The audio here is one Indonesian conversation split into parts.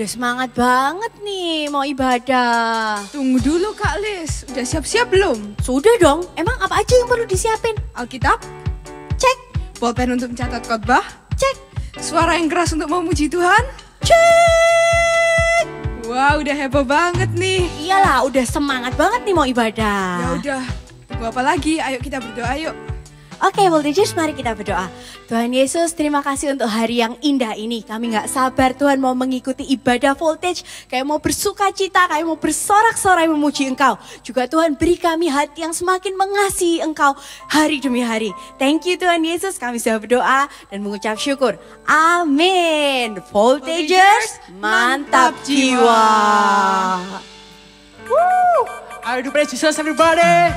udah semangat banget nih mau ibadah. Tunggu dulu Kak Lis, udah siap-siap belum? Sudah dong, emang apa aja yang perlu disiapin? Alkitab? Cek, Pulpen untuk mencatat khotbah? cek, Suara yang keras untuk memuji Tuhan? cek. Wah, udah heboh banget nih. Iyalah, udah semangat banget nih mau ibadah. Ya udah, tunggu apa lagi? Ayo kita berdoa yuk. Oke, Voltagers, mari kita berdoa. Tuhan Yesus, terima kasih untuk hari yang indah ini. Kami gak sabar Tuhan mau mengikuti ibadah Voltage. Kayak mau bersuka cita, kayak mau bersorak-sorai memuji Engkau. Juga Tuhan beri kami hati yang semakin mengasihi Engkau hari demi hari. Thank you Tuhan Yesus, kami sudah berdoa dan mengucap syukur. Amin. Voltagers, mantap jiwa. Woo! Ayo do praise Jesus everybody.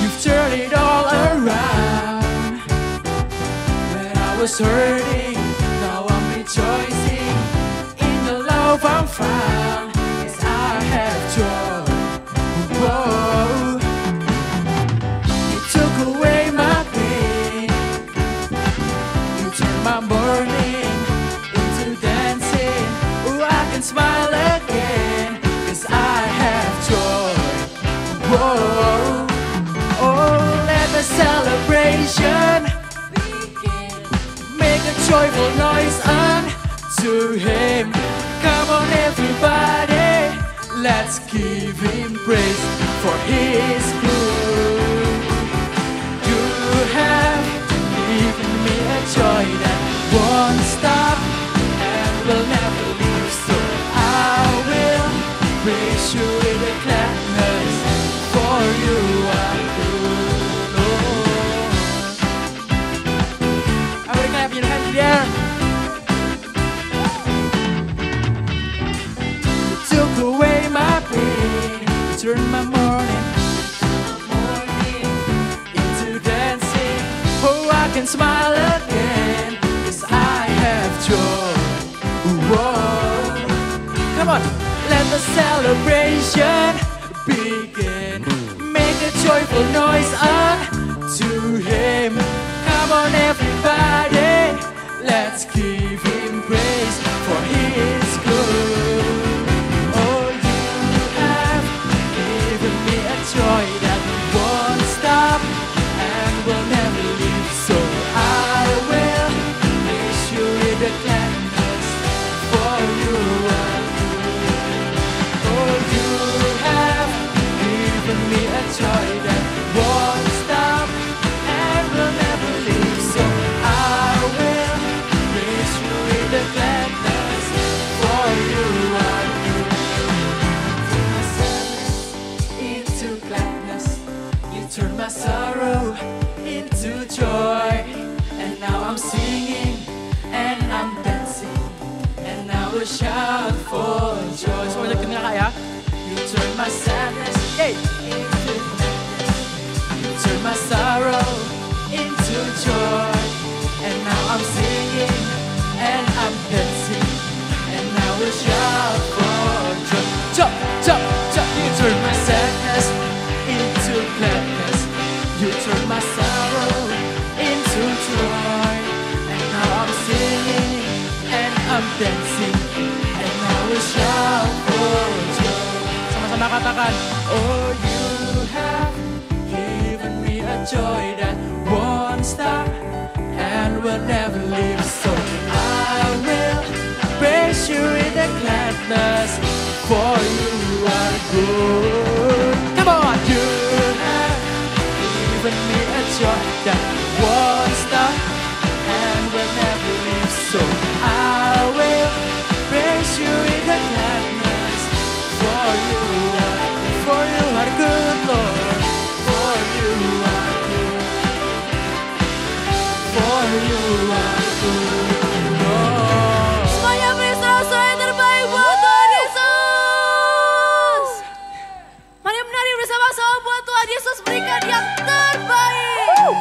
You've turned it all around. When I was hurting, now I'm rejoicing in the love I'm found. Yes, I have joy. Whoa. You took away my pain. You turned my mourning into dancing. Oh, I can smile again, 'cause I have joy. Whoa. Oh, let the celebration begin. Make a joyful noise unto Him. Come on everybody, let's give Him praise for His good. You have given me a joy that won't stop and will never leave. So I will praise you with a gladness, for you are good, Lord. Everybody clap your hands in the air. You took away my pain, you turned my mourning into dancing. Oh, I can smile again, 'cause I have joy. Whoa. Come on, let the celebration begin. Make a joyful noise unto Him. Come on everybody, let's give Him praise for He is good. Oh, you have given me a joy that won't stop and will never leave. So I will praise you with a gladness, for you are good. Oh, you have given me a joy that won't stop and will never leave. So I will praise you with a gladness, for you are good. My sadness into gladness, you turn my sorrow into joy. And now I'm singing and I'm dancing, and I will shout for joy. Semuanya kena Kak ya. You turn my sadness into gladness. You turn my sorrow into joy. And now I'm singing and I'm dancing, and I will shout for joy. Jump, jump, jump. You turn my sadness into gladness. You turn my sorrow into joy. And now I'm singing and I'm dancing, and I will shout for joy. Sama-sama katakan, oh, you have given me a joy that won't stop and will never leave. So I will praise you with a gladness, for you are good. Come on, you have given me a joy that won't stop and will never leave. So I will praise you with a gladness, for you are good, Lord. For you are good. For you are good, Lord. Semuanya beri sorak-sorai yang terbaik buat Tuhan Yesus. Mari menari bersama-sama buat Tuhan Yesus, berikan yang terbaik.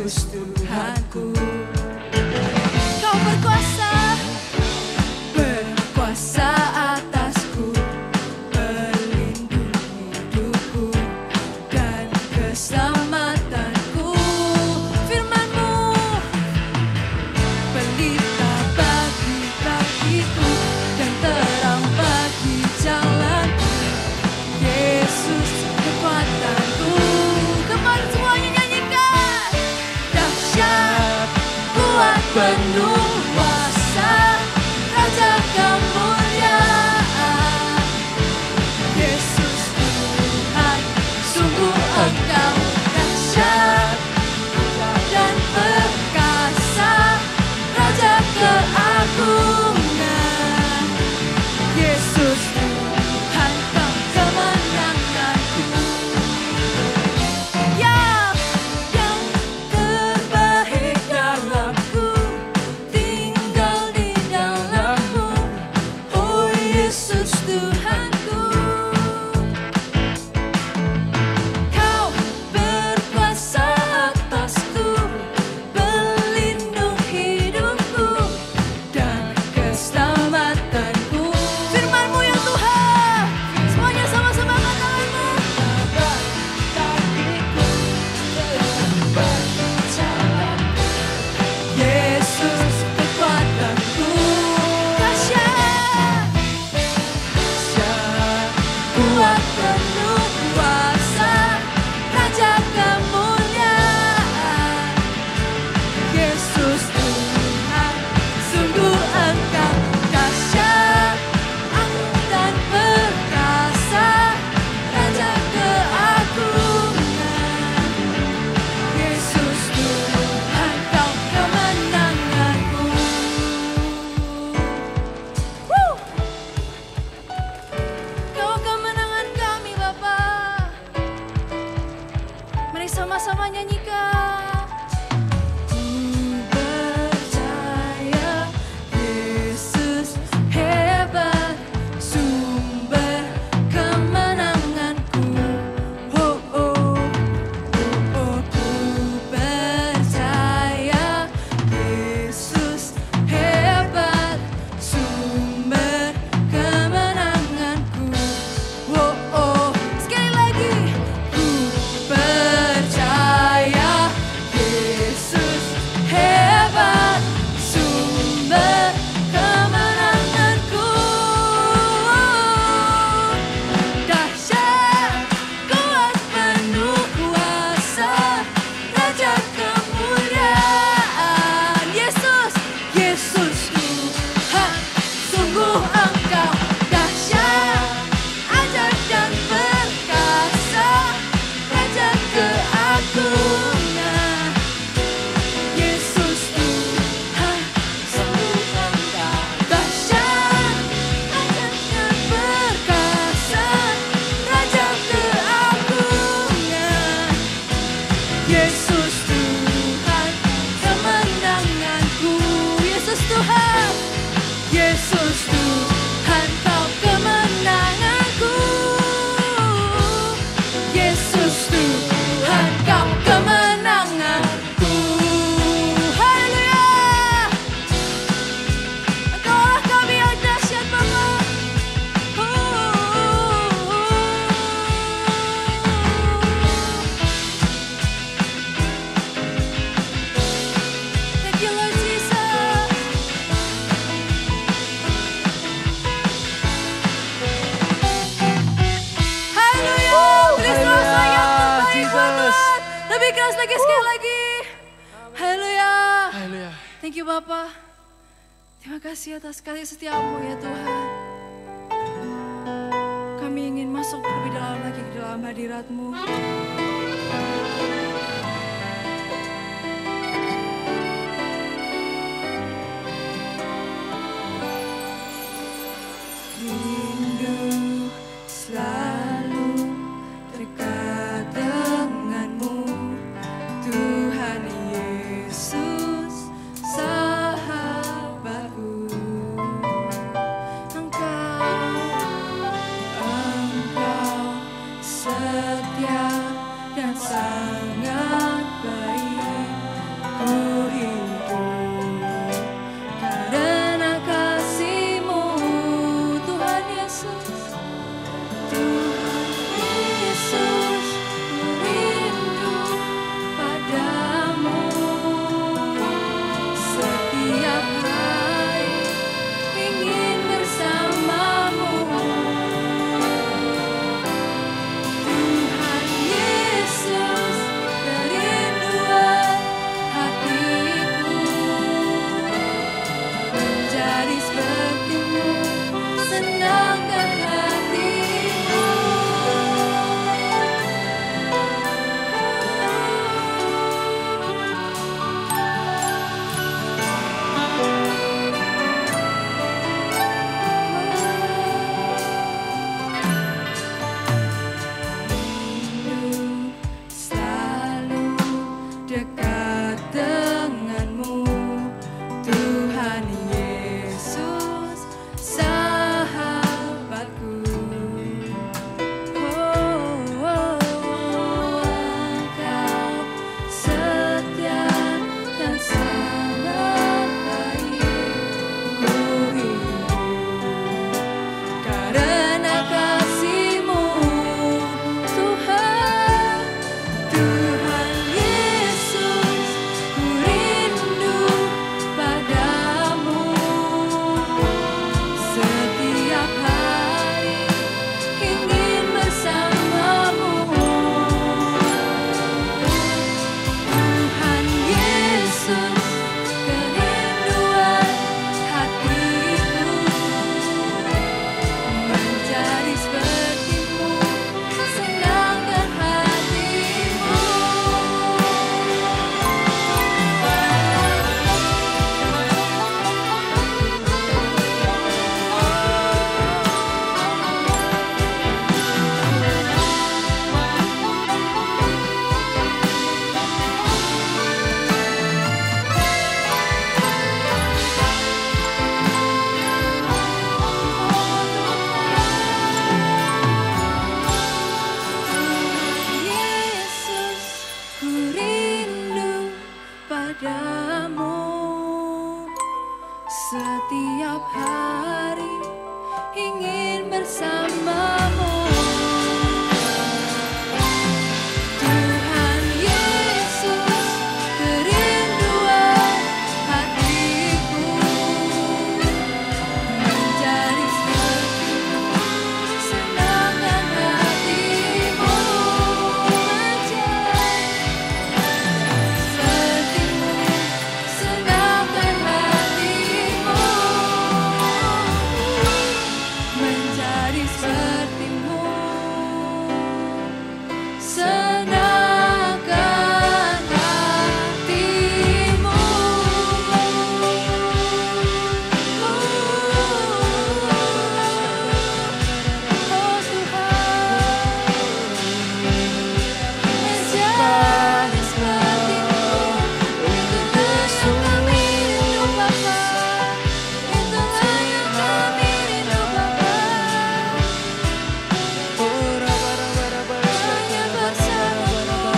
Yesus Tuhanku. Kau berkuasa, berkuasa atasku, pelindung hidupku dan keselamatanku. Firman-Mu pelita bagi kakiku dan terang bagi jalanku. Yesus kekuatanku. Kembali semuanya nyanyikan. Dahsyat, kuat, penuh kuasa, Raja kemuliaan. Yesus Tuhan, sungguh Engkau dahsyat dan perkasa, Raja keagungan. Yesus Tuhan, Kau kemenanganku. Yang terbaik dalamku, tinggal di dalammu, oh Yesus Tuhanku. Kau berkuasa atasku, pelindung hidupku dan keselamatanku. Firman-Mu ya Tuhan, semuanya sama-sama angkat tanganmu. Yesus kekuatanku. Dahsyat, kuat, penuh kuasa, Raja kemuliaan. Yesus Tuhan, sungguh Engkau dahsyat dan perkasa, Raja keagungan. Yesus Tuhan, Kau kemenanganku. Kau kemenangan kami Bapa. Mari sama-sama nyanyikan. Ku percaya Yesus hebat, sumber kemenanganku. Oh, oh, oh, oh, ku percaya Yesus hebat, sumber kemenanganku. Oh, oh, sekali lagi. Ku percaya Yesus hebat, sumber kemenanganku. Dahsyat, kuat, penuh kuasa, Raja kemuliaan. Yesus, Yesus Tuhan, sungguh Engkau dahsyat, ajaib dan perkasa, Raja keagungan. Yesus Tuhan, sungguh Engkau dahsyat, ajaib dan perkasa, Raja keagungan. Yesus Tuhan, kemenanganku. Yesus Tuhan, Yesus Tuhan, Kau kemenanganku. Yesus Tuhan, Kau kemenanganku. Haleluya. Engkaulah kami yang dahsyat Bapa. Thank you Lord Jesus. Haleluya. Beri suara yang terbaik buat Tuhan. Lebih keras lagi sekali lagi. Haleluya. Haleluya. Thank you Bapa. Terima kasih atas kasih setiamu ya Tuhan. Kami ingin masuk lebih dalam lagi ke dalam hadirat-Mu. Rindu selalu dekat denganmu, Tuhan Yesus sahabatku. Engkau setia dan sangat baik. hari ingin bersamamu. Tuhan Yesus, kerinduan hatiku, menjadi sepertimu, senangkan hatimu, sepertimu, senangkan hatimu, menjadi sepertimu, senangkan hatimu. Oh Tuhan, menjadi sepertimu, itulah yang kami rindu Bapa, itulah yang kami rindu Bapa. Hanya bersamamu,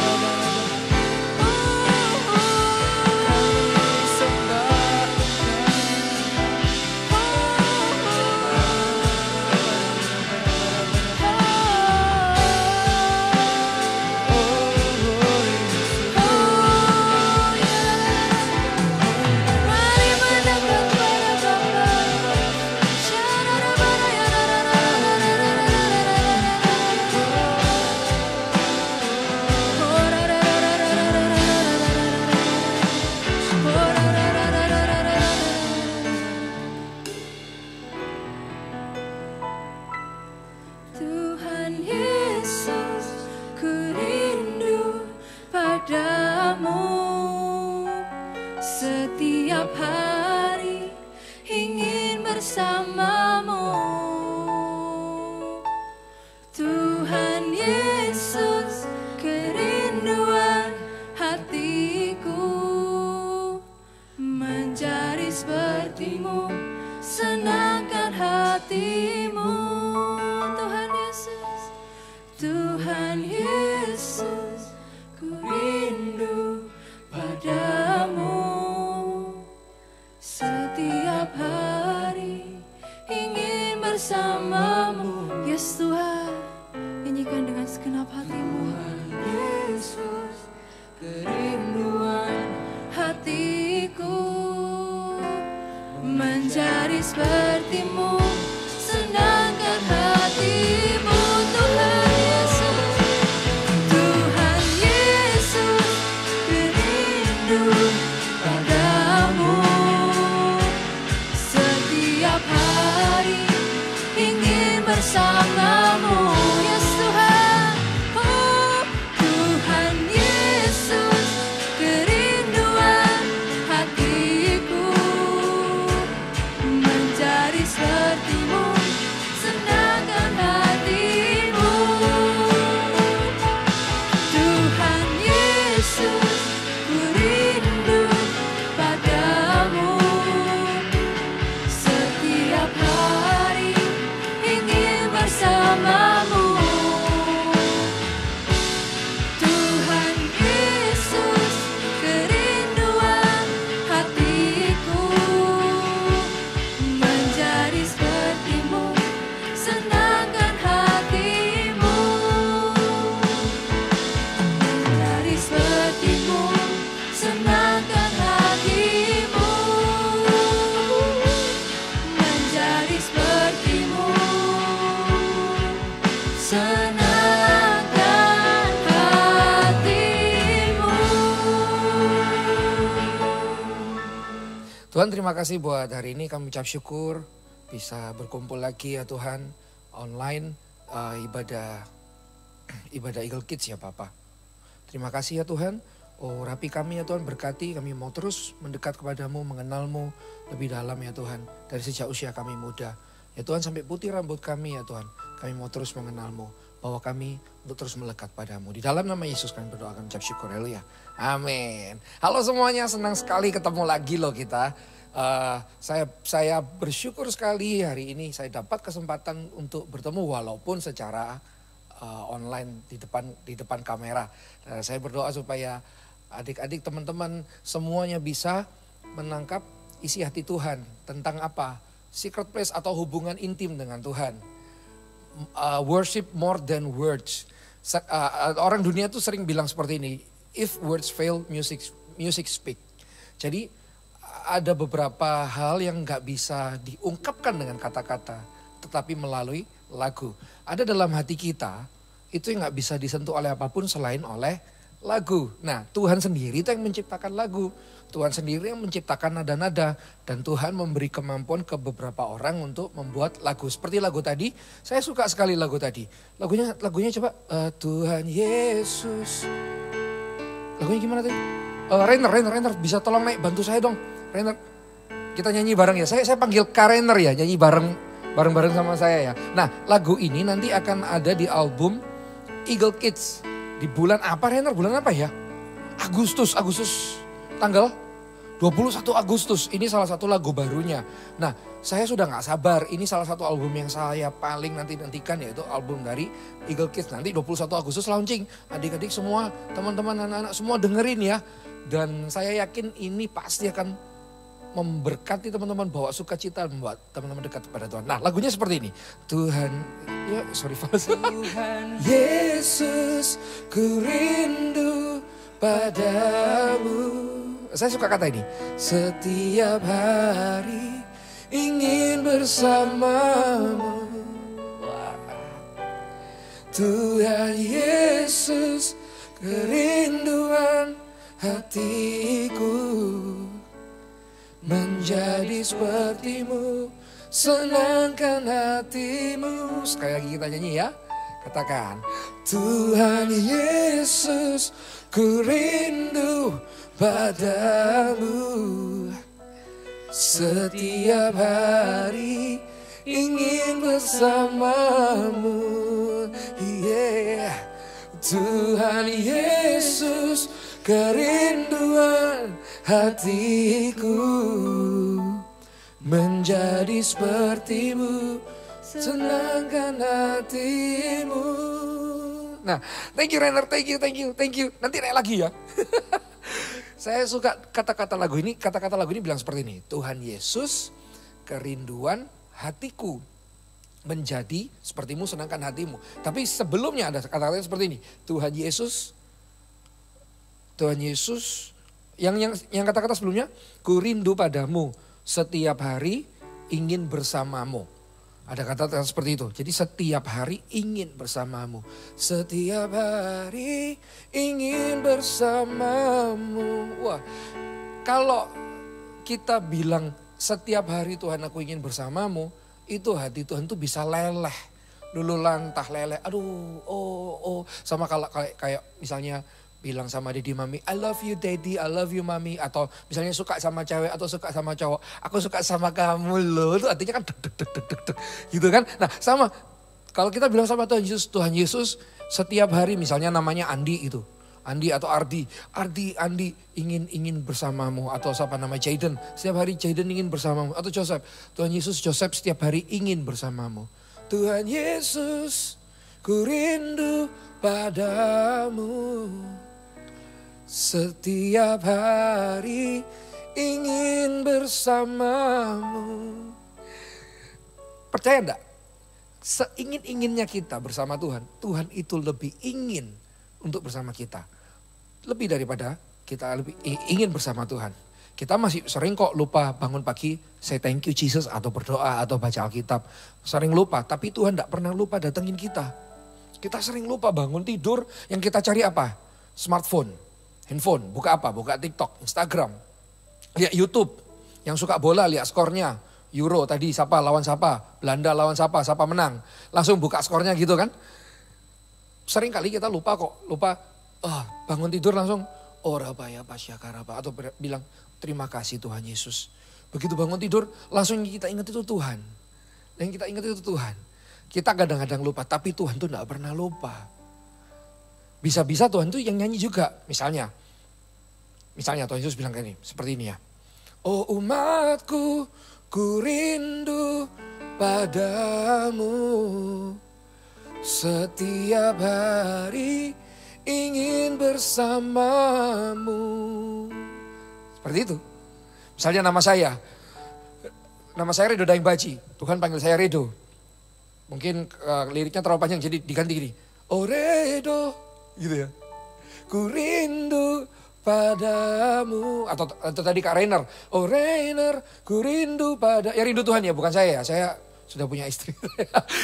mari mendekat pada Tuhan Yesus, ku rindu padamu. Setiap hari ingin bersamamu. Tuhan Yesus, kerinduan hatiku, menjadi sepertimu, senangkan hatimu. Tuhan Yesus, Tuhan Yesus, ku rindu padamu. Setiap hari ingin bersamamu. Yes Tuhan, nyanyikan dengan segenap hatimu. Tuhan Yesus, kerinduan hatiku, menjadi sepertimu, senangkan hatimu. Tuhan Yesus, Tuhan Yesus, kerindu padamu. Setiap hari ingin bersamamu. Yes Tuhan, oh Tuhan Yesus, kerinduan hatiku, menjadi sepertimu, senangkan hatimu. Tuhan Yesus, ku rindu padamu. Setiap hari ingin bersamamu. Tuhan Yesus, kerinduan hatiku, menjadi sepertimu, senangkan hatimu, menjadi sepertimu, senangkan hatimu, menjadi sepertimu, senangkan hatimu. Tuhan, terima kasih buat hari ini, kami ucap syukur bisa berkumpul lagi ya Tuhan, online ibadah Eagle Kids ya Papa. Terima kasih ya Tuhan. Oh rapi kami ya Tuhan, berkati kami mau terus mendekat kepadamu, mengenalmu lebih dalam ya Tuhan. Dari sejak usia kami muda. Ya Tuhan, sampai putih rambut kami ya Tuhan. Kami mau terus mengenalmu. Bawa kami untuk terus melekat padamu. Di dalam nama Yesus kami berdoakan, ucap syukur. Haleluya. Amin. Halo semuanya, senang sekali ketemu lagi loh kita. Saya bersyukur sekali hari ini saya dapat kesempatan untuk bertemu walaupun secara online di depan kamera. Saya berdoa supaya adik-adik, teman-teman semuanya bisa menangkap isi hati Tuhan tentang apa secret place atau hubungan intim dengan Tuhan. Worship more than words. Orang dunia tuh sering bilang seperti ini, if words fail, music speak. Jadi ada beberapa hal yang gak bisa diungkapkan dengan kata-kata, tetapi melalui lagu. Ada dalam hati kita, itu yang gak bisa disentuh oleh apapun selain oleh lagu. Nah, Tuhan sendiri itu yang menciptakan lagu. Tuhan sendiri yang menciptakan nada-nada. Dan Tuhan memberi kemampuan ke beberapa orang untuk membuat lagu. Seperti lagu tadi, saya suka sekali lagu tadi. Lagunya coba, Tuhan Yesus. Lagunya gimana tadi? Rainer, bisa tolong naik bantu saya dong. Rainer, kita nyanyi bareng ya. Saya panggil Kak Rainer ya, nyanyi bareng sama saya ya. Nah, lagu ini nanti akan ada di album Eagle Kids. Di bulan apa Rainer? Bulan apa ya? Agustus tanggal 21 Agustus. Ini salah satu lagu barunya. Nah, saya sudah gak sabar. Ini salah satu album yang saya paling nantikan, yaitu album dari Eagle Kids. Nanti 21 Agustus launching. Adik-adik semua, teman-teman, anak-anak semua dengerin ya. Dan saya yakin ini pasti akan memberkati teman-teman, bawa sukacita, membuat teman-teman dekat kepada Tuhan. Nah, lagunya seperti ini. Tuhan Yesus, ku rindu padamu. Saya suka kata ini. Setiap hari ingin bersamamu. Tuhan Yesus, kerinduan hatiku menjadi sepertimu, senangkan hatimu. Sekali lagi kita nyanyi ya. Katakan, Tuhan Yesus, ku rindu padamu. Setiap hari ingin bersamamu. Yeah. Tuhan Yesus, kerinduan hatiku menjadi sepertimu, senangkan hatimu. Nah, thank you Rainer, thank you. Nanti naik lagi ya. Saya suka kata-kata lagu ini. Kata-kata lagu ini bilang seperti ini. Tuhan Yesus, kerinduan hatiku menjadi sepertimu, senangkan hatimu. Tapi sebelumnya ada kata-kata seperti ini. Tuhan Yesus, yang kata-kata sebelumnya, ku rindu padamu, setiap hari ingin bersamamu. Ada kata-kata seperti itu. Jadi setiap hari ingin bersamamu. Setiap hari ingin bersamamu. Wah, kalau kita bilang setiap hari Tuhan aku ingin bersamamu, itu hati Tuhan tuh bisa leleh. Lulu lantah leleh. Aduh, sama kalau kayak misalnya bilang sama daddy mami, I love you daddy, I love you mami. Atau misalnya suka sama cewek atau suka sama cowok, aku suka sama kamu loh. Itu artinya kan deg gitu kan. Nah sama, kalau kita bilang sama Tuhan Yesus setiap hari, misalnya namanya Andi itu. Andi atau Andi ingin bersamamu. Atau siapa nama Jaden, setiap hari Jaden ingin bersamamu. Atau Joseph, Tuhan Yesus, Joseph setiap hari ingin bersamamu. Tuhan Yesus, ku rindu padamu. Setiap hari ingin bersamamu. Percaya enggak? Seingin-inginnya kita bersama Tuhan, Tuhan itu lebih ingin untuk bersama kita. Lebih daripada kita lebih ingin bersama Tuhan. Kita masih sering kok lupa bangun pagi, say thank you Jesus, atau berdoa, atau baca Alkitab. Sering lupa, tapi Tuhan enggak pernah lupa datengin kita. Kita sering lupa bangun tidur, yang kita cari apa? Smartphone, handphone, buka apa? Buka TikTok, Instagram, lihat YouTube. Yang suka bola lihat skornya, Euro tadi siapa lawan siapa, Belanda lawan siapa menang. Langsung buka skornya gitu kan. Sering kali kita lupa bangun tidur langsung, Rabaya Pasyakaraba, atau bilang terima kasih Tuhan Yesus. Begitu bangun tidur langsung kita ingat itu Tuhan. Yang kita ingat itu Tuhan. Kita kadang-kadang lupa, tapi Tuhan tuh gak pernah lupa. Bisa-bisa Tuhan tuh yang nyanyi juga. Misalnya Tuhan Yesus bilang kayak ini, seperti ini ya. Oh umatku, ku rindu padamu. Setiap hari ingin bersamamu. Seperti itu. Misalnya nama nama saya Redo Daeng Baji. Tuhan panggil saya Redo. Mungkin liriknya terlalu panjang jadi diganti gini. Oh Redo, gitu ya. Ku rindu padamu. Atau tadi Kak Rainer. Oh Rainer, ku rindu pada. Ya rindu Tuhan ya, bukan saya ya. Saya sudah punya istri.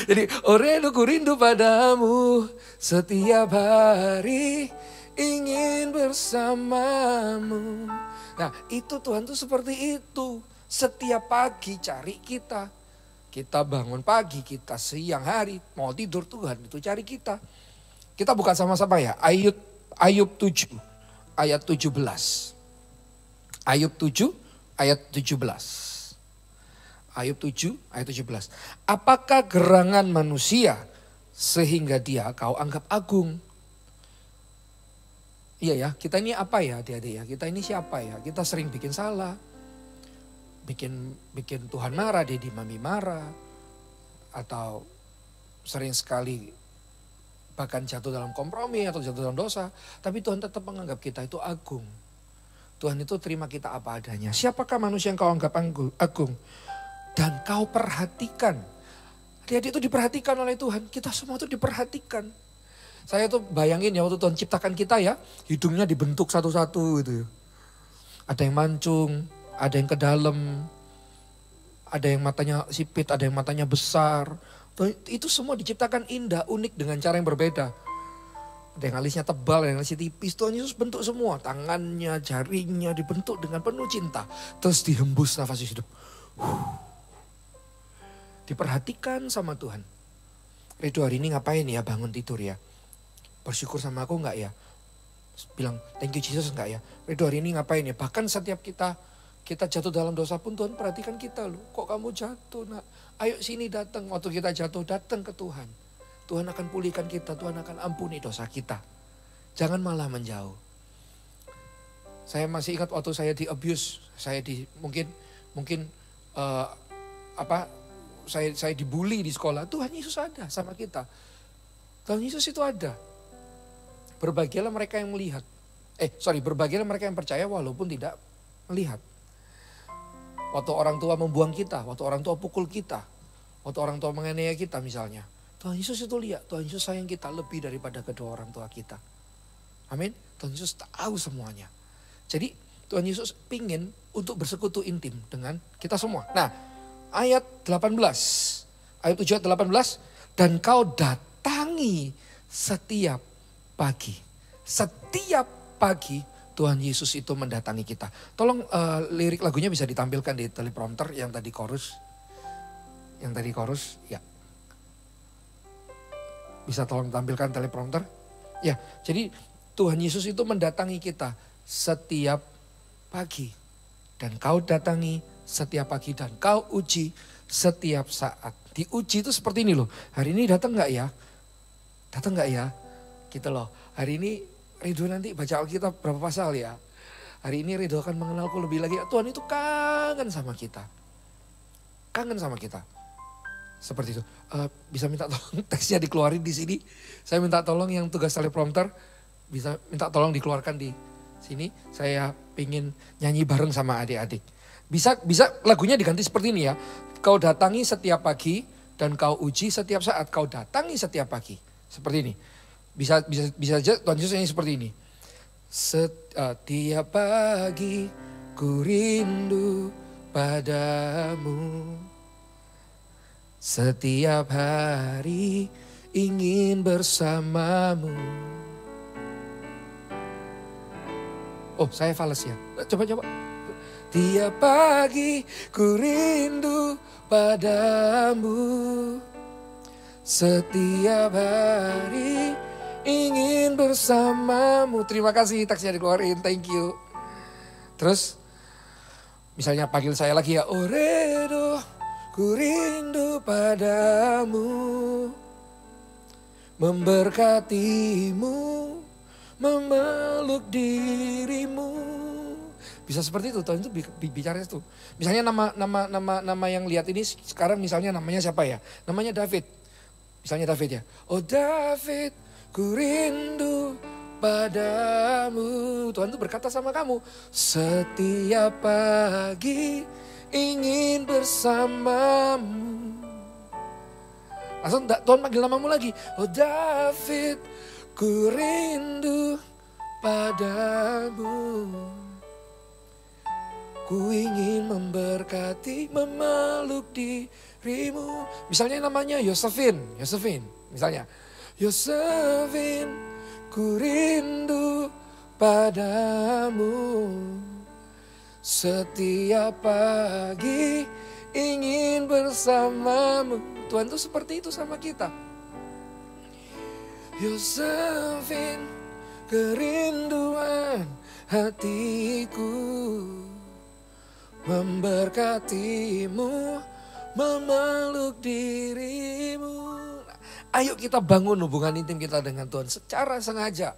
Jadi, oh Redo, ku rindu padamu. Setiap hari ingin bersamamu. Nah itu Tuhan tuh seperti itu. Setiap pagi cari kita. Kita bangun pagi, kita siang hari. Mau tidur Tuhan itu cari kita. Kita bukan sama-sama ya. Ayub 7 ayat 17. Ayub 7 ayat 17. Ayub 7 ayat 17. Apakah gerangan manusia sehingga dia kau anggap agung? Iya ya, kita ini apa ya adik-adik ya? Kita ini siapa ya? Kita sering bikin salah. Bikin Tuhan marah, Dedi Mami marah. Atau sering sekali bahkan jatuh dalam kompromi atau jatuh dalam dosa. Tapi Tuhan tetap menganggap kita itu agung. Tuhan itu terima kita apa adanya. Siapakah manusia yang kau anggap agung? Dan kau perhatikan. Adik-adik itu diperhatikan oleh Tuhan. Kita semua itu diperhatikan. Saya tuh bayangin ya waktu Tuhan ciptakan kita ya. Hidungnya dibentuk satu-satu gitu ya. Ada yang mancung, ada yang ke dalam. Ada yang matanya sipit, ada yang matanya besar. Itu semua diciptakan indah, unik dengan cara yang berbeda. Ada yang alisnya tebal, ada yang alisnya tipis. Tuhan Yesus bentuk semua. Tangannya, jarinya dibentuk dengan penuh cinta. Terus dihembus nafas hidup. Diperhatikan sama Tuhan. Redo hari ini ngapain ya bangun tidur ya? Bersyukur sama aku enggak ya? Bilang thank you Jesus enggak ya? Redo hari ini ngapain ya? Bahkan setiap kita jatuh dalam dosa pun Tuhan perhatikan kita loh. Kok kamu jatuh nak? Ayo sini datang. Waktu kita jatuh datang ke Tuhan. Tuhan akan pulihkan kita. Tuhan akan ampuni dosa kita. Jangan malah menjauh. Saya masih ingat waktu saya di abuse. Saya mungkin saya dibully di sekolah. Tuhan Yesus ada sama kita. Tuhan Yesus itu ada. Berbahagialah mereka yang melihat. Berbahagialah mereka yang percaya walaupun tidak melihat. Waktu orang tua membuang kita, waktu orang tua pukul kita, waktu orang tua menganiaya kita misalnya. Tuhan Yesus itu lihat, Tuhan Yesus sayang kita lebih daripada kedua orang tua kita. Amin. Tuhan Yesus tahu semuanya. Jadi Tuhan Yesus pingin untuk bersekutu intim dengan kita semua. Nah, ayat 18, ayat 7 ayat 18. Dan kau datangi setiap pagi. Setiap pagi Tuhan Yesus itu mendatangi kita. Tolong lirik lagunya bisa ditampilkan di teleprompter yang tadi chorus. Yang tadi chorus, ya. Bisa tolong tampilkan teleprompter. Ya, jadi Tuhan Yesus itu mendatangi kita setiap pagi. Dan kau datangi setiap pagi dan kau uji setiap saat. Diuji itu seperti ini loh. Hari ini datang gak ya? Datang gak ya? Gitu loh. Hari ini Ridho nanti baca Alkitab berapa pasal ya? Hari ini Ridho akan mengenalku lebih lagi. Tuhan itu kangen sama kita. Kangen sama kita. Seperti itu. Bisa minta tolong teksnya dikeluarin di sini. Saya minta tolong yang tugas teleprompter. Bisa minta tolong dikeluarkan di sini. Saya pingin nyanyi bareng sama adik-adik. Bisa lagunya diganti seperti ini ya. Kau datangi setiap pagi dan kau uji setiap saat. Kau datangi setiap pagi. Seperti ini. Bisa aja Tuhan Yesus ini seperti ini. Setiap pagi ku rindu padamu. Setiap hari ingin bersamamu. Oh, saya fales ya. Coba. Tiap pagi ku rindu padamu. Setiap hari ingin bersamamu. Terima kasih teksnya dikeluarin, thank you. Terus misalnya panggil saya lagi ya. Oh Redo, ku rindu padamu. Memberkatimu, memeluk dirimu. Bisa seperti itu, Tuhan itu bicara itu. Misalnya nama yang lihat ini sekarang misalnya namanya siapa ya? Namanya David. Misalnya David ya. Oh David, ku rindu padamu. Tuhan itu berkata sama kamu. Setiap pagi ingin bersamamu. Langsung Tuhan panggil namamu lagi. Oh David, ku rindu padamu. Ku ingin memberkati, memeluk dirimu. Misalnya namanya Yosefin misalnya. Yosefin, ku rindu padamu. Setiap pagi ingin bersamamu. Tuhan tuh seperti itu sama kita. Yosefin, kerinduan hatiku, memberkatimu, memeluk dirimu. Ayo kita bangun hubungan intim kita dengan Tuhan secara sengaja.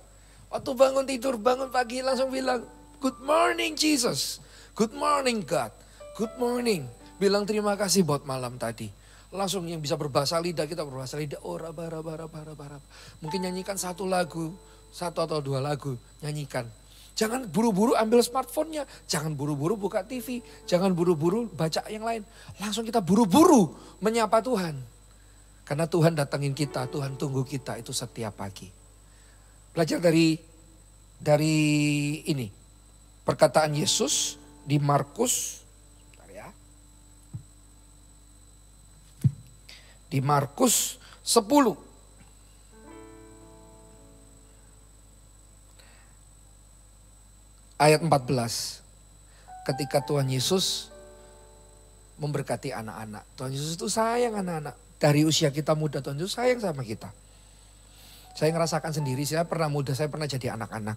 Waktu bangun tidur, bangun pagi langsung bilang, good morning Jesus, good morning God, good morning. Bilang terima kasih buat malam tadi. Langsung yang bisa berbahasa lidah, kita berbahasa lidah. Ora bara bara bara bara. Mungkin nyanyikan satu lagu, satu atau dua lagu, nyanyikan. Jangan buru-buru ambil smartphone-nya, jangan buru-buru buka TV, jangan buru-buru baca yang lain. Langsung kita buru-buru menyapa Tuhan. Karena Tuhan datangin kita, Tuhan tunggu kita itu setiap pagi. Belajar dari ini, perkataan Yesus di Markus. Di Markus 10. Ayat 14. Ketika Tuhan Yesus memberkati anak-anak. Tuhan Yesus itu sayang anak-anak. Dari usia kita muda, Tuhan Yesus sayang sama kita. Saya ngerasakan sendiri, saya pernah muda, saya pernah jadi anak-anak.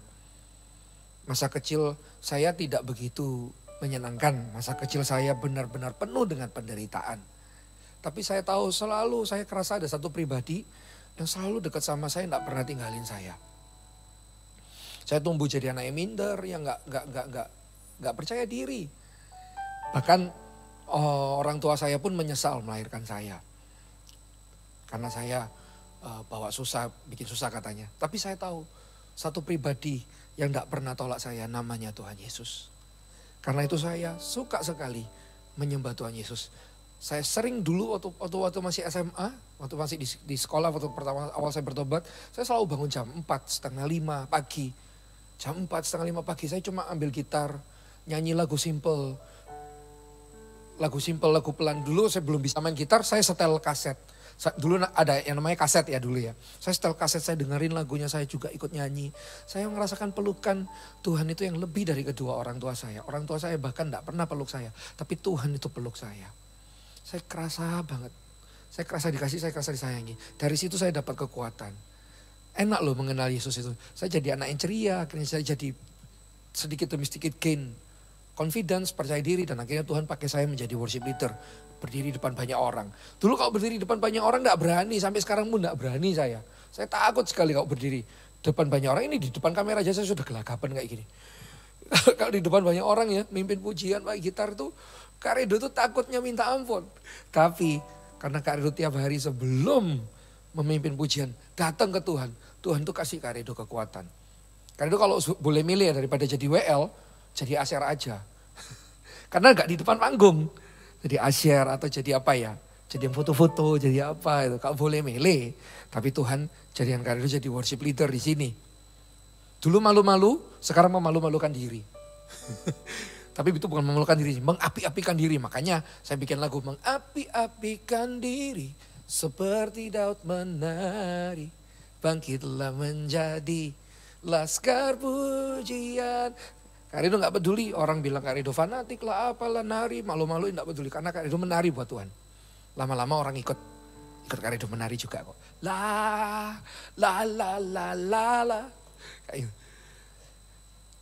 Masa kecil saya tidak begitu menyenangkan. Masa kecil saya benar-benar penuh dengan penderitaan. Tapi saya tahu selalu, saya kerasa ada satu pribadi yang selalu dekat sama saya, tidak pernah tinggalin saya. Saya tumbuh jadi anak yang minder, yang nggak percaya diri. Bahkan orang tua saya pun menyesal melahirkan saya. Karena saya bawa susah, bikin susah katanya. Tapi saya tahu satu pribadi yang tidak pernah tolak saya, namanya Tuhan Yesus. Karena itu saya suka sekali menyembah Tuhan Yesus. Saya sering dulu waktu masih SMA, waktu masih di sekolah, waktu pertama awal saya bertobat, saya selalu bangun jam 4:30 pagi. Jam 4:30 pagi saya cuma ambil gitar, nyanyi lagu simple, lagu pelan. Dulu saya belum bisa main gitar, saya setel kaset. Dulu ada yang namanya kaset ya dulu ya. Saya setel kaset, saya dengerin lagunya, saya juga ikut nyanyi. Saya merasakan pelukan Tuhan itu yang lebih dari kedua orang tua saya. Orang tua saya bahkan tidak pernah peluk saya, tapi Tuhan itu peluk saya. Saya kerasa banget. Saya kerasa dikasih, saya kerasa disayangi. Dari situ saya dapat kekuatan. Enak loh mengenal Yesus itu. Saya jadi anak yang ceria, akhirnya saya jadi sedikit demi sedikit gain confidence, percaya diri. Dan akhirnya Tuhan pakai saya menjadi worship leader. Berdiri depan banyak orang. Dulu kalau berdiri depan banyak orang gak berani. Sampai sekarang pun gak berani saya. Saya takut sekali kalau berdiri depan banyak orang. Ini di depan kamera aja saya sudah gelagapan kayak gini. Kalau di depan banyak orang ya, mimpin pujian pakai gitar tuh, Kak Redo tuh takutnya minta ampun. Tapi karena Kak Redo tiap hari sebelum memimpin pujian datang ke Tuhan. Tuhan tuh kasih Kak Redo kekuatan. Kak Redo kalau boleh milih ya, daripada jadi WL, jadi ASR aja. Karena gak di depan panggung. Jadi ASR atau jadi apa ya. Jadi yang foto-foto, jadi apa itu. Kak boleh milih. Tapi Tuhan jadikan Kak Redo jadi worship leader di sini. Dulu malu-malu, sekarang memalu-malukan diri. Tapi itu bukan memalukan diri, mengapi-apikan diri. Makanya saya bikin lagu mengapi-apikan diri. Seperti Daud menari, bangkitlah menjadi laskar pujian. Kak Redo gak peduli, orang bilang Kak Redo fanatik lah, apalah nari, malu-maluin gak peduli. Karena Kak Redo menari buat Tuhan. Lama-lama orang ikut Kak Redo menari juga kok. La, la, la, la, la, la. Kayak gitu.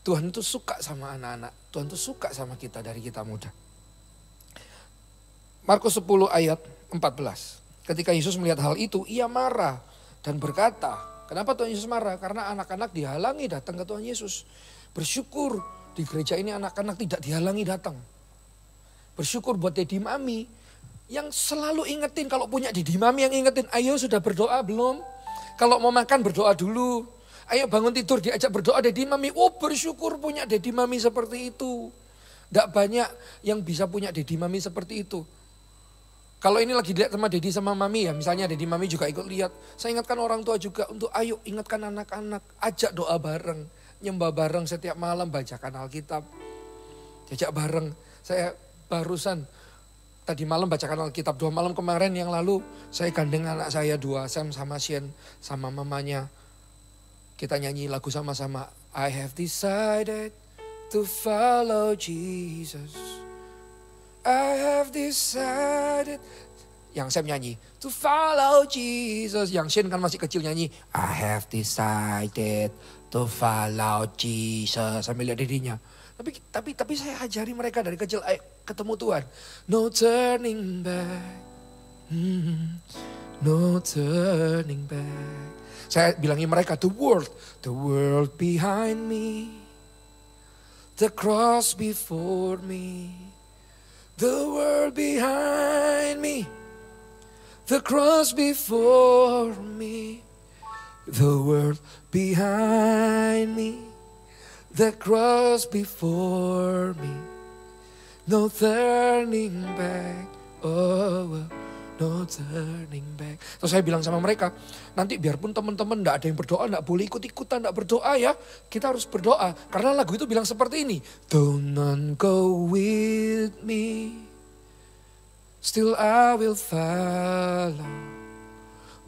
Tuhan itu suka sama anak-anak. Tuhan itu suka sama kita dari kita muda. Markus 10 ayat 14. Ketika Yesus melihat hal itu, ia marah dan berkata, kenapa Tuhan Yesus marah? Karena anak-anak dihalangi datang ke Tuhan Yesus. Bersyukur di gereja ini anak-anak tidak dihalangi datang. Bersyukur buat Dedi Mami yang selalu ingetin, kalau punya Dedi Mami yang ingetin, ayo sudah berdoa belum? Kalau mau makan berdoa dulu. Ayo bangun tidur diajak berdoa Dedi Mami. Oh bersyukur punya Dedi Mami seperti itu. Tidak banyak yang bisa punya Dedi Mami seperti itu. Kalau ini lagi lihat sama Dedi sama Mami ya, misalnya Dedi Mami juga ikut lihat. Saya ingatkan orang tua juga untuk ayo ingatkan anak-anak, ajak doa bareng, nyembah bareng setiap malam, bacakan Alkitab. Jajak bareng. Saya barusan tadi malam bacakan Alkitab, 2 malam kemarin yang lalu saya gandeng anak saya 2, Sam sama Shen sama mamanya. Kita nyanyi lagu sama-sama. I have decided to follow Jesus. I have decided. Yang Sam nyanyi, to follow Jesus. Yang Shen kan masih kecil nyanyi, I have decided to follow Jesus. Sambil lihat dedinya. Tapi saya ajari mereka dari kecil, ayo ketemu Tuhan. No turning back. No turning back. Saya bilangin mereka, the world behind me. The cross before me. The world behind me, the cross before me, the world behind me, the cross before me, no turning back, oh, no turning back. Terus saya bilang sama mereka, nanti biarpun teman-teman enggak ada yang berdoa, enggak boleh ikut-ikutan, enggak berdoa ya. Kita harus berdoa, karena lagu itu bilang seperti ini. Though none go with me, still I will follow.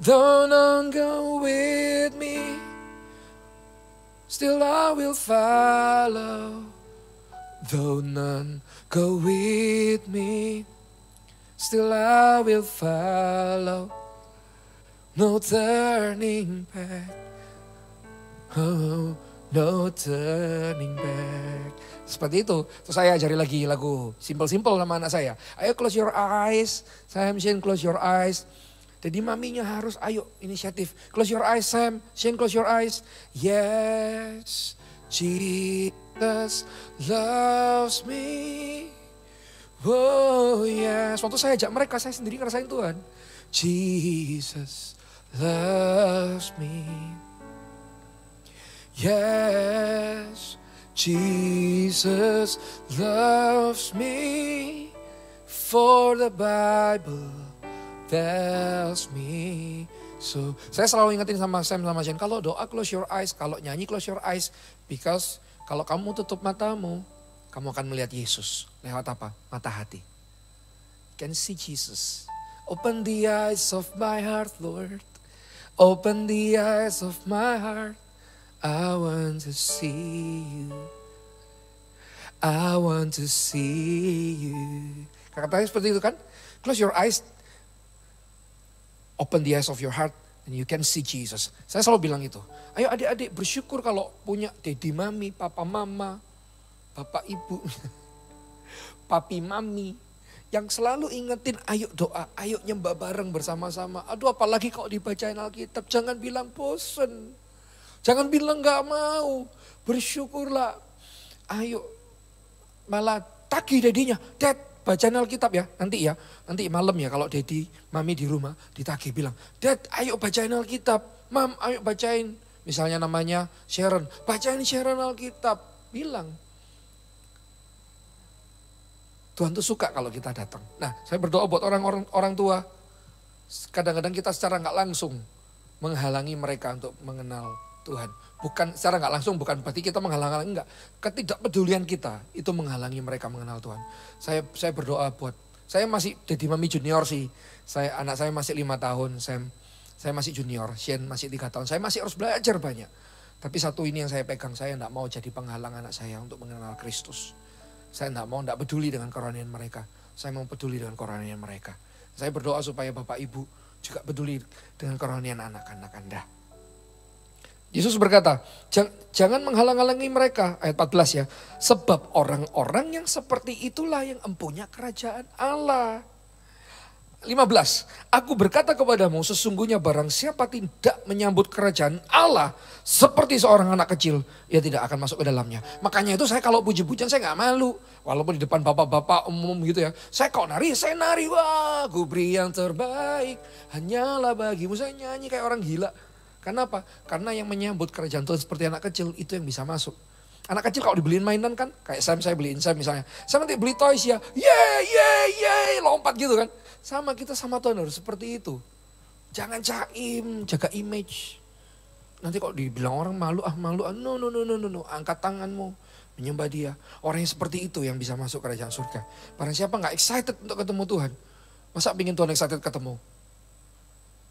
Though none go with me, still I will follow. Though none go with me, still I will follow. No turning back. Oh, no turning back. Seperti itu. Terus saya ajari lagi lagu simple-simple sama anak saya. Ayo close your eyes. Sam, Shane close your eyes. Jadi maminya harus ayo inisiatif. Close your eyes Sam, Shane close your eyes. Yes, Jesus loves me. Oh yes, waktu saya ajak mereka, saya sendiri ngerasain Tuhan. Jesus loves me. Yes, Jesus loves me. For the Bible tells me so. Saya selalu ingetin sama Sam sama Jen, kalau doa close your eyes, kalau nyanyi close your eyes. Because kalau kamu tutup matamu, kamu akan melihat Yesus. Lewat apa? Mata hati. Can see Jesus. Open the eyes of my heart, Lord. Open the eyes of my heart. I want to see you. I want to see you. Katanya seperti itu kan? Close your eyes. Open the eyes of your heart. And you can see Jesus. Saya selalu bilang itu. Ayo adik-adik bersyukur kalau punya daddy mami, papa mama, bapak ibu, papi mami. Yang selalu ingetin ayo doa, ayo nyembah bareng bersama-sama. Aduh apalagi kalau dibacain Alkitab, jangan bilang bosen. Jangan bilang gak mau, bersyukurlah. Ayo, malah tagih dedinya, Dad bacain Alkitab ya, nanti malam ya kalau Dedi, Mami di rumah ditagih bilang, Dad ayo bacain Alkitab, Mam ayo bacain. Misalnya namanya Sharon, bacain Sharon Alkitab, bilang. Tuhan tuh suka kalau kita datang. Nah, saya berdoa buat orang tua. Kadang-kadang kita secara nggak langsung menghalangi mereka untuk mengenal Tuhan. Bukan secara nggak langsung, bukan berarti kita menghalangi, enggak. Ketidakpedulian kita itu menghalangi mereka mengenal Tuhan. Saya berdoa buat, saya masih Daddy Mami junior sih. Anak saya masih 5 tahun, saya masih junior, Shane masih 3 tahun. Saya masih harus belajar banyak. Tapi satu ini yang saya pegang, saya enggak mau jadi penghalang anak saya untuk mengenal Kristus. Saya enggak peduli dengan kerohanian mereka. Saya mau peduli dengan kerohanian mereka. Saya berdoa supaya Bapak Ibu juga peduli dengan kerohanian anak-anak Anda. Yesus berkata, jangan menghalang-halangi mereka, ayat 14 ya. Sebab orang-orang yang seperti itulah yang empunya kerajaan Allah. 15, aku berkata kepadamu sesungguhnya barang siapa tidak menyambut kerajaan Allah seperti seorang anak kecil, ia tidak akan masuk ke dalamnya. Makanya itu saya kalau puji-pujian saya gak malu. Walaupun di depan bapak-bapak umum gitu ya. Saya kok nari, saya nari. Wah, ku beri yang terbaik hanyalah bagimu. Saya nyanyi kayak orang gila. Karena apa? Karena yang menyambut kerajaan Tuhan seperti anak kecil itu yang bisa masuk. Anak kecil kalau dibeliin mainan kan, kayak saya beliin Sam misalnya. Saya nanti beli toys ya, yeay, lompat gitu kan. Sama kita sama Tuhan harus seperti itu. Jangan jaim, jaga image. Nanti kalau dibilang orang malu, no. Angkat tanganmu, menyembah dia. Orang yang seperti itu yang bisa masuk kerajaan surga. Barang siapa gak excited untuk ketemu Tuhan. Masa pingin Tuhan excited ketemu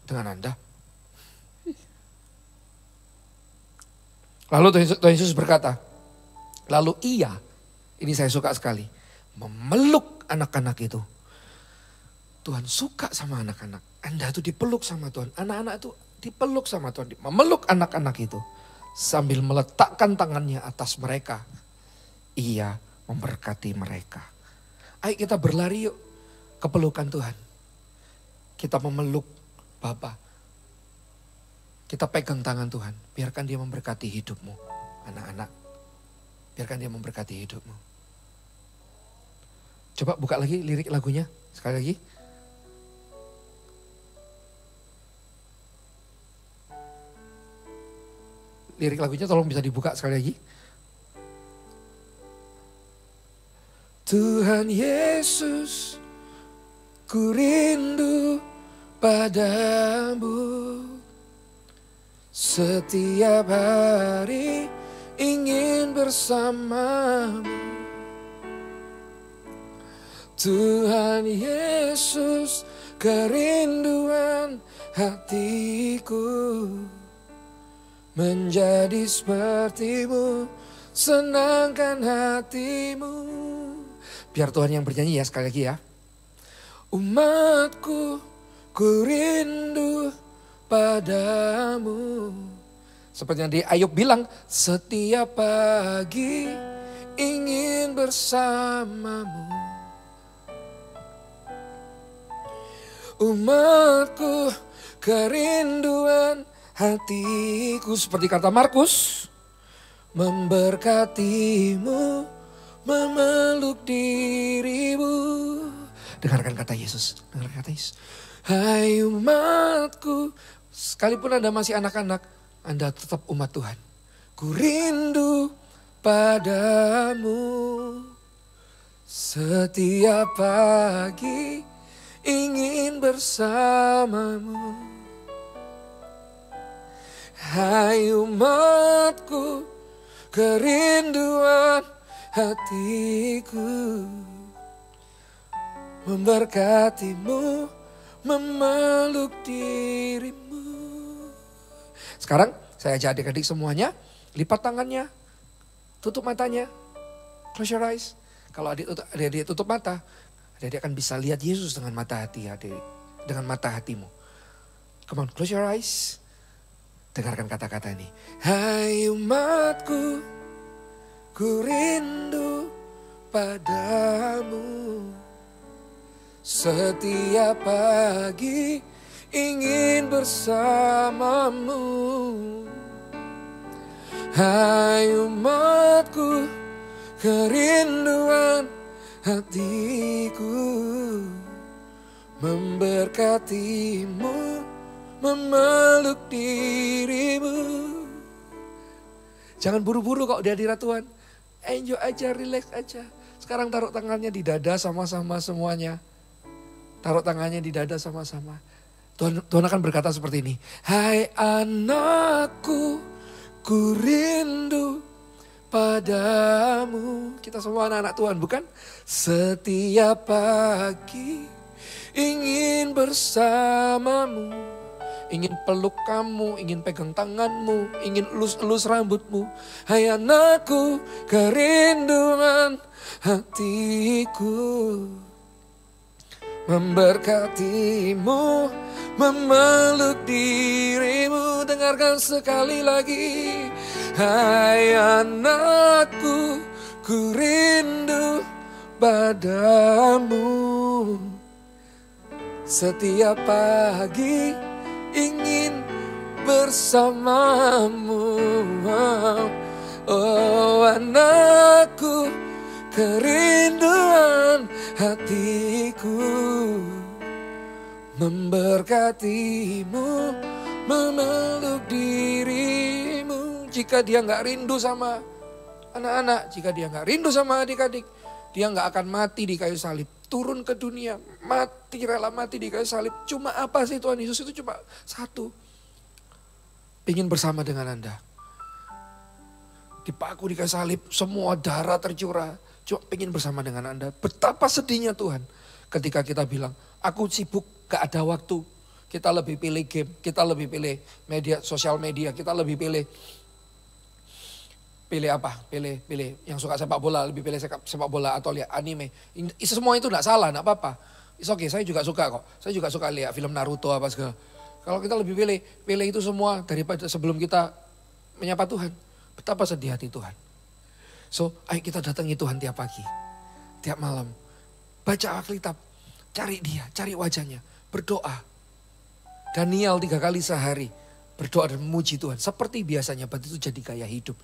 dengan Anda? Lalu Tuhan Yesus berkata, lalu ia, ini saya suka sekali, memeluk anak-anak itu. Tuhan suka sama anak-anak. Anda itu dipeluk sama Tuhan. Anak-anak itu dipeluk sama Tuhan. Memeluk anak-anak itu. Sambil meletakkan tangannya atas mereka. Ia memberkati mereka. Ayo kita berlari yuk ke pelukan Tuhan. Kita memeluk Bapa. Kita pegang tangan Tuhan. Biarkan dia memberkati hidupmu. Anak-anak. Biarkan dia memberkati hidupmu. Coba buka lagi lirik lagunya. Sekali lagi. Lirik lagunya tolong bisa dibuka sekali lagi. Tuhan Yesus, ku rindu padamu. Setiap hari ingin bersamamu. Tuhan Yesus, kerinduan hatiku. Menjadi sepertimu, senangkan hatimu. Biar Tuhan yang bernyanyi ya sekali lagi ya. Umatku, ku rindu padamu. Seperti yang di Ayub bilang, setiap pagi ingin bersamamu. Umatku, kerinduan hatiku, seperti kata Markus, memberkatimu, memeluk dirimu. Dengarkan kata Yesus, dengarkan kata Yesus. Hai umatku, sekalipun Anda masih anak-anak, Anda tetap umat Tuhan. Ku rindu padamu. Setiap pagi ingin bersamamu. Hai umatku, kerinduan hatiku. Memberkatimu, memeluk dirimu. Sekarang saya ajak adik-adik semuanya, lipat tangannya, tutup matanya, close your eyes. Kalau adik-adik tutup mata, adik-adik akan bisa lihat Yesus dengan mata hati adik, dengan mata hatimu. Come on, close your eyes. Dengarkan kata-kata ini. Hai umatku, ku rindu padamu. Setiap pagi ingin bersamamu. Hai umatku, kerinduan hatiku. Memberkatimu, memeluk dirimu. Jangan buru-buru kok di hadirat Tuhan. Enjoy aja, relax aja. Sekarang taruh tangannya di dada sama-sama semuanya. Taruh tangannya di dada sama-sama. Tuhan akan berkata seperti ini. Hai anakku, ku rindu padamu. Kita semua anak-anak Tuhan, bukan? Setiap pagi ingin bersamamu. Ingin peluk kamu, ingin pegang tanganmu, ingin elus-elus rambutmu. Hai anakku, kerinduan hatiku. Memberkatimu, memeluk dirimu. Dengarkan sekali lagi. Hai anakku, ku rindu padamu. Setiap pagi ingin bersamamu. Oh anakku, kerinduan hatiku. Memberkatimu, memeluk dirimu. Jika dia gak rindu sama Anak-anak, jika dia nggak rindu sama adik-adik, dia nggak akan mati di kayu salib. Turun ke dunia, mati, rela mati di kayu salib. Cuma apa sih Tuhan Yesus itu cuma satu. Ingin bersama dengan Anda. Dipaku di kayu salib, semua darah tercurah. Cuma ingin bersama dengan Anda. Betapa sedihnya Tuhan ketika kita bilang, aku sibuk, gak ada waktu. Kita lebih pilih game, kita lebih pilih media, sosial media, kita lebih pilih apa? Pilih yang suka sepak bola, lebih pilih sepak bola atau lihat anime. Semua itu enggak salah, enggak apa-apa. It's okay, saya juga suka kok. Saya juga suka lihat film Naruto apa segala. Kalau kita lebih pilih itu semua daripada sebelum kita menyapa Tuhan. Betapa sedih hati Tuhan. So, ayo kita datangi Tuhan tiap pagi, tiap malam. Baca Alkitab, cari dia, cari wajahnya, berdoa. Daniel 3 kali sehari berdoa dan memuji Tuhan. Seperti biasanya, berarti itu jadi gaya hidup.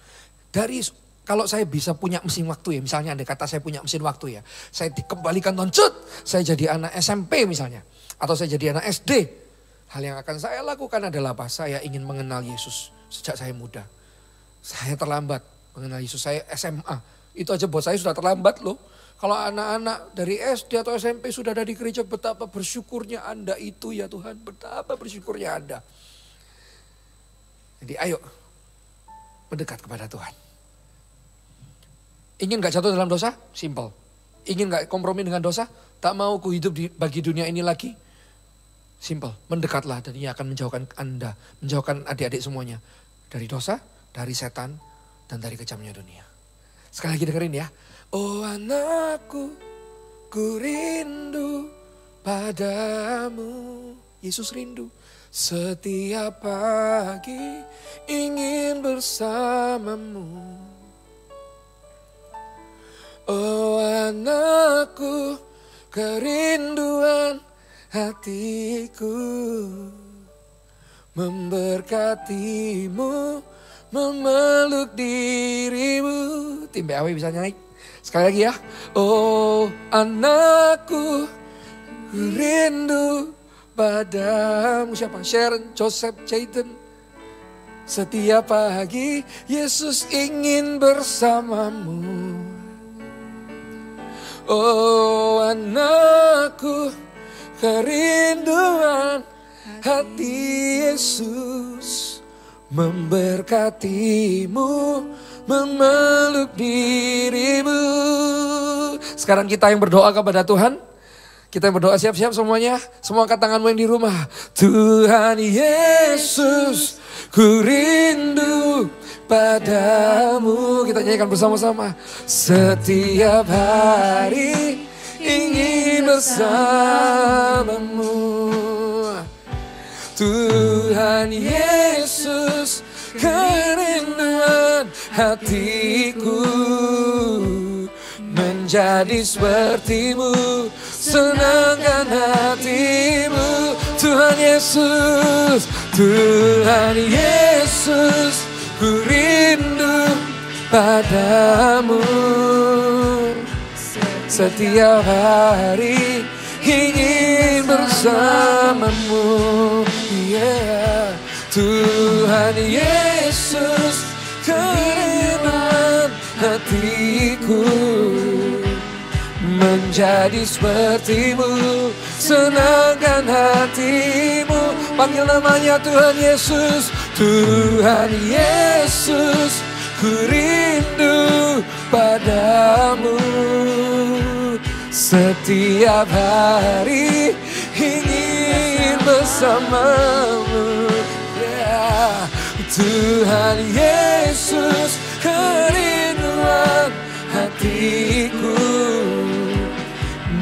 Kalau saya bisa punya mesin waktu ya, misalnya andai kata saya punya mesin waktu ya. Saya dikembalikan Tuhan, saya jadi anak SMP misalnya. Atau saya jadi anak SD. Hal yang akan saya lakukan adalah apa? Saya ingin mengenal Yesus sejak saya muda. Saya terlambat mengenal Yesus, saya SMA. Itu aja buat saya sudah terlambat loh. Kalau anak-anak dari SD atau SMP sudah ada di gereja, betapa bersyukurnya Anda itu ya Tuhan. Betapa bersyukurnya Anda. Jadi ayo mendekat kepada Tuhan. Ingin gak jatuh dalam dosa? Simple. Ingin gak kompromi dengan dosa? Tak mau ku hidup bagi dunia ini lagi? Simple. Mendekatlah dan ia akan menjauhkan Anda, menjauhkan adik-adik semuanya. Dari dosa, dari setan, dan dari kejamnya dunia. Sekali lagi dengerin ya. Oh anakku, ku rindu padamu. Yesus rindu. Setiap pagi ingin bersamamu. Oh anakku, kerinduan hatiku, memberkatimu, memeluk dirimu. Tim BAW bisa naik. Sekali lagi ya. Oh anakku, rindu padamu. Siapa? Sharon, Joseph, Jayden. Setiap pagi Yesus ingin bersamamu. Oh anakku, kerinduan hati Yesus, memberkatimu, memeluk dirimu. Sekarang kita yang berdoa kepada Tuhan. Kita yang berdoa, siap-siap semuanya. Semua angkat tanganmu yang di rumah. Tuhan Yesus, ku rindu padamu. Kita nyanyikan bersama-sama. Setiap hari ingin bersamamu. Tuhan Yesus, kerinduan hatiku, menjadi sepertimu, senangkan hatimu. Tuhan Yesus, Tuhan Yesus, ku rindu padamu. Setiap hari ingin bersamamu. Yeah. Tuhan Yesus, kerinduan hatiku, menjadi sepertimu, senangkan hatimu. Panggil namanya Tuhan Yesus. Tuhan Yesus, ku rindu padamu. Setiap hari ingin bersamamu. Yeah. Tuhan Yesus, kerinduan hatiku,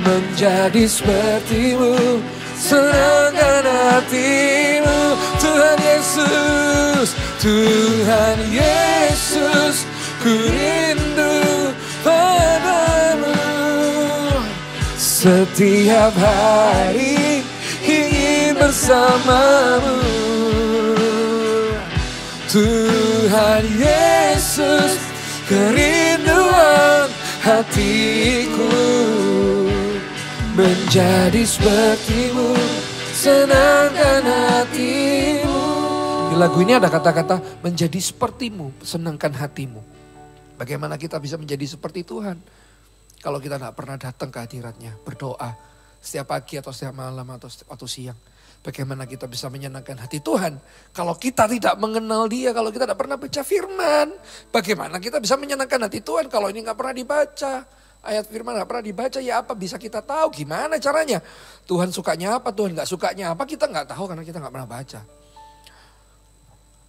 menjadi sepertimu, senangkan hatimu. Tuhan Yesus, Tuhan Yesus, ku rindu padamu. Setiap hari ingin bersamamu. Tuhan Yesus, kerinduan hatiku, menjadi sepertimu, senangkan hatimu. Di lagu ini ada kata-kata menjadi sepertimu, senangkan hatimu. Bagaimana kita bisa menjadi seperti Tuhan kalau kita tidak pernah datang ke hadirat-Nya, berdoa setiap pagi atau setiap malam atau siang. Bagaimana kita bisa menyenangkan hati Tuhan kalau kita tidak mengenal Dia, kalau kita tidak pernah baca firman. Bagaimana kita bisa menyenangkan hati Tuhan kalau ini nggak pernah dibaca. Ayat firman nggak pernah dibaca, ya apa bisa kita tahu gimana caranya? Tuhan sukanya apa, Tuhan nggak sukanya apa, kita nggak tahu karena kita nggak pernah baca.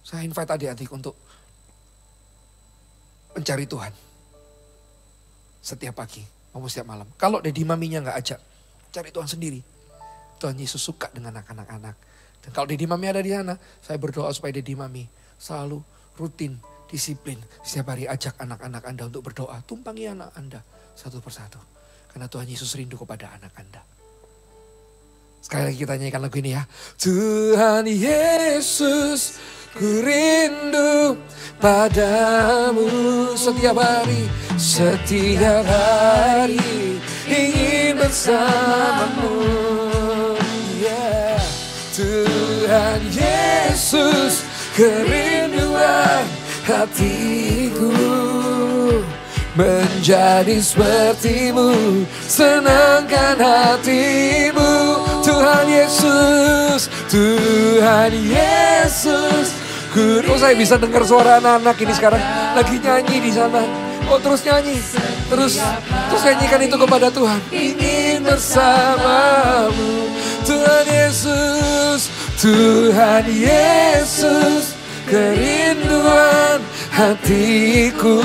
Saya invite adik-adik untuk mencari Tuhan setiap pagi maupun setiap malam. Kalau daddy maminya nggak ajak, cari Tuhan sendiri. Tuhan Yesus suka dengan anak-anak. Dan kalau daddy mami ada di sana, saya berdoa supaya daddy mami selalu rutin, disiplin. Setiap hari ajak anak-anak Anda untuk berdoa. Tumpangi anak Anda satu persatu. Karena Tuhan Yesus rindu kepada anak Anda. Sekali lagi kita nyanyikan lagu ini ya. Tuhan Yesus, ku rindu padamu setiap hari. Setiap hari ingin bersamamu. Tuhan Yesus, kerinduan hatiku menjadi sepertimu, senangkan hatimu. Tuhan Yesus, Tuhan Yesus. Oh, saya bisa dengar suara anak-anak ini sekarang lagi nyanyi di sana. Oh, terus nyanyi, terus nyanyikan itu kepada Tuhan. Ingin bersamamu, Tuhan Yesus, Tuhan Yesus, kerinduan hatiku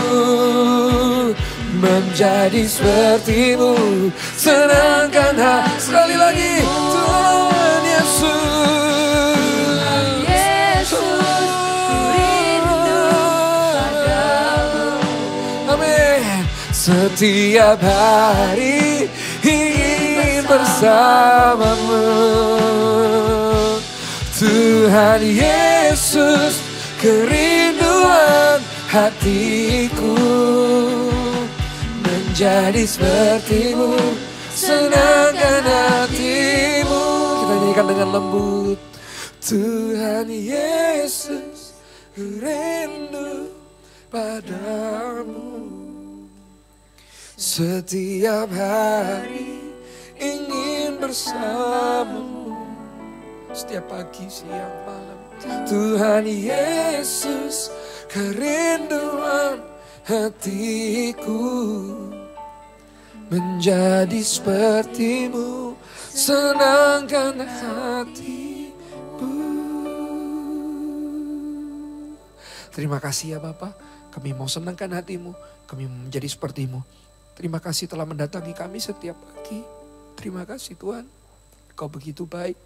menjadi sepertimu, senangkan hati. Sekali lagi, Tuhan Yesus, amin. Setiap hari ingin bersamamu, Tuhan Yesus, kerinduan hatiku menjadi sepertimu, senangkan hatimu. Kita nyanyikan dengan lembut. Tuhan Yesus, rindu padamu. Setiap hari ingin bersamamu. Setiap pagi, siang, malam. Tuhan Yesus, kerinduan hatiku menjadi sepertimu, senangkan hatimu. Terima kasih ya Bapa, kami mau senangkan hatimu, kami mau menjadi sepertimu. Terima kasih telah mendatangi kami setiap pagi. Terima kasih Tuhan, Kau begitu baik.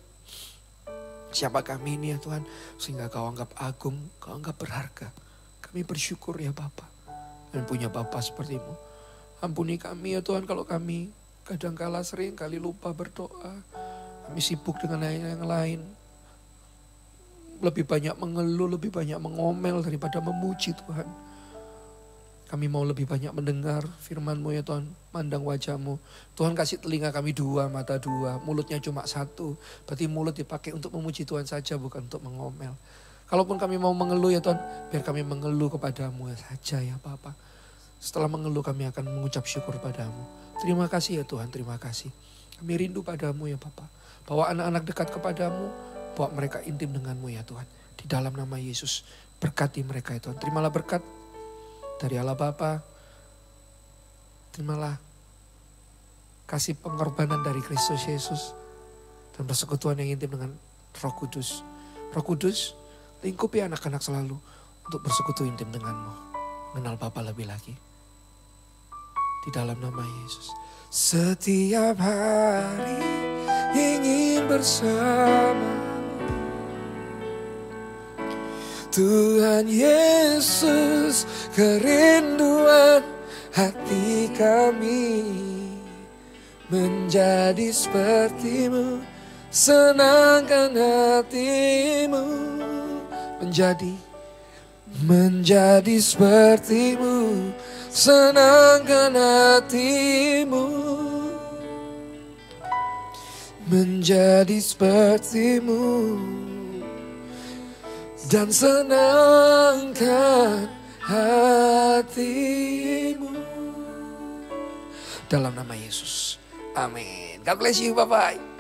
Siapa kami ini ya Tuhan, sehingga Kau anggap agung, Kau anggap berharga. Kami bersyukur ya Bapa, dan punya Bapa sepertimu. Ampuni kami ya Tuhan kalau kami kadangkala sering kali lupa berdoa. Kami sibuk dengan yang lain. Lebih banyak mengeluh, lebih banyak mengomel daripada memuji Tuhan. Kami mau lebih banyak mendengar firman-Mu ya Tuhan, mandang wajah-Mu. Tuhan kasih telinga kami 2, mata 2, mulutnya cuma 1. Berarti mulut dipakai untuk memuji Tuhan saja, bukan untuk mengomel. Kalaupun kami mau mengeluh ya Tuhan, biar kami mengeluh kepadamu saja ya Bapa. Setelah mengeluh kami akan mengucap syukur padamu. Terima kasih ya Tuhan, terima kasih. Kami rindu padamu ya Bapa. Bawa anak-anak dekat kepadamu, bawa mereka intim denganmu ya Tuhan. Di dalam nama Yesus, berkati mereka ya Tuhan. Terimalah berkat dari Allah Bapa. Terimalah kasih pengorbanan dari Kristus Yesus. Dan persekutuan yang intim dengan Roh Kudus. Roh Kudus, lingkupi anak-anak selalu untuk bersekutu intim denganmu. Mengenal Bapa lebih lagi. Di dalam nama Yesus. Setiap hari ingin bersama Tuhan Yesus, kerinduan hati kami menjadi sepertimu, senangkan hatimu, menjadi sepertimu, senangkan hatimu, menjadi sepertimu, dan senangkan hatimu. Dalam nama Yesus. Amin. God bless you. Bye-bye.